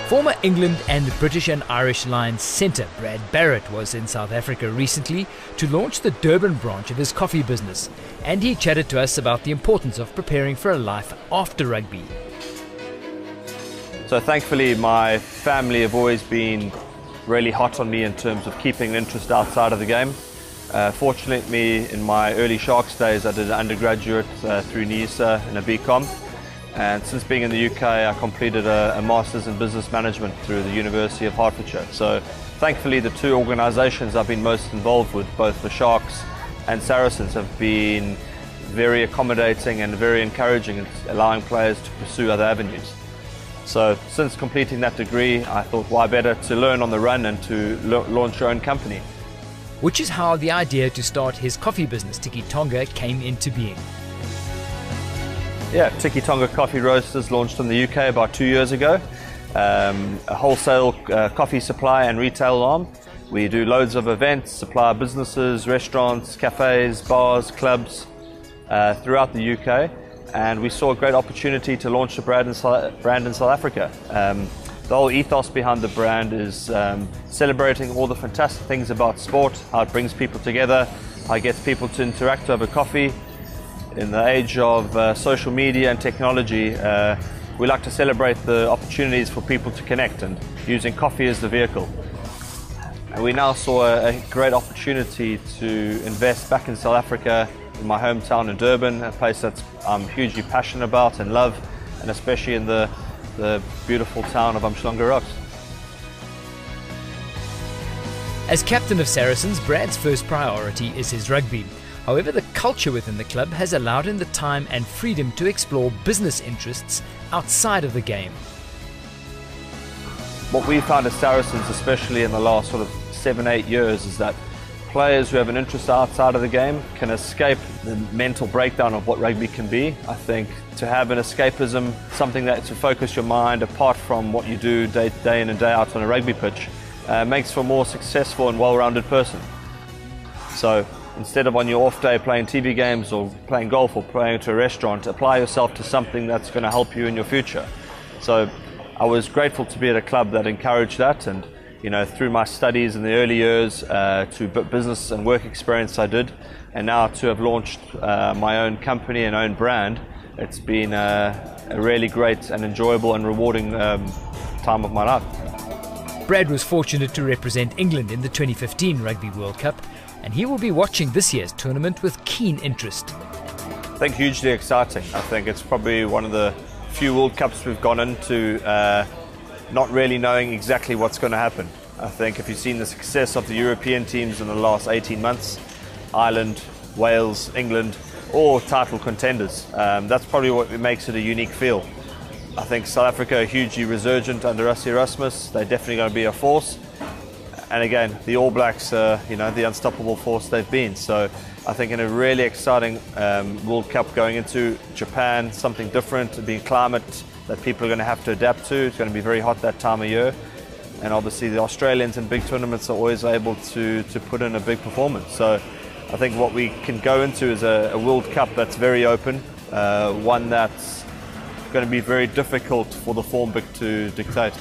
Former England and British and Irish Lions centre Brad Barritt was in South Africa recently to launch the Durban branch of his coffee business, and he chatted to us about the importance of preparing for a life after rugby. So thankfully my family have always been really hot on me in terms of keeping interest outside of the game. Fortunately, in my early Sharks days I did an undergraduate through NISA in a BCom. And since being in the UK, I completed a Masters in Business Management through the University of Hertfordshire. So thankfully the two organisations I've been most involved with, both the Sharks and Saracens, have been very accommodating and very encouraging in allowing players to pursue other avenues. So since completing that degree, I thought why better to learn on the run and to launch your own company. Which is how the idea to start his coffee business, Tikki Tonga, came into being. Yeah, Tikki Tonga Coffee Roasters launched in the UK about 2 years ago. A wholesale coffee supply and retail arm. We do loads of events, supply businesses, restaurants, cafes, bars, clubs throughout the UK. And we saw a great opportunity to launch the brand in South Africa. The whole ethos behind the brand is celebrating all the fantastic things about sport, how it brings people together, how it gets people to interact over coffee. In the age of social media and technology, we like to celebrate the opportunities for people to connect, and using coffee as the vehicle. And we now saw a great opportunity to invest back in South Africa, in my hometown in Durban, a place that I'm hugely passionate about and love, and especially in the beautiful town of Umhlanga Rocks. As captain of Saracens, Brad's first priority is his rugby. However, the culture within the club has allowed him the time and freedom to explore business interests outside of the game. What we found as Saracens, especially in the last sort of 7-8 years, is that players who have an interest outside of the game can escape the mental breakdown of what rugby can be. I think to have an escapism, something that to focus your mind apart from what you do day in and day out on a rugby pitch, makes for a more successful and well-rounded person. So instead of on your off day playing TV games or playing golf or playing to a restaurant, apply yourself to something that's going to help you in your future. So I was grateful to be at a club that encouraged that, and you know, through my studies in the early years to business and work experience I did, and now to have launched my own company and own brand, it's been a really great and enjoyable and rewarding time of my life. Brad was fortunate to represent England in the 2015 Rugby World Cup, and he will be watching this year's tournament with keen interest. I think hugely exciting. I think it's probably one of the few World Cups we've gone into not really knowing exactly what's going to happen. I think if you've seen the success of the European teams in the last 18 months, Ireland, Wales, England, all title contenders, that's probably what makes it a unique feel. I think South Africa are hugely resurgent under Rassie Erasmus. They're definitely going to be a force. And again, the All Blacks, you know, the unstoppable force they've been. So I think in a really exciting World Cup going into Japan, something different, being climate that people are going to have to adapt to. It's going to be very hot that time of year. And obviously the Australians in big tournaments are always able to put in a big performance. So I think what we can go into is a World Cup that's very open, one that's going to be very difficult for the form book to dictate.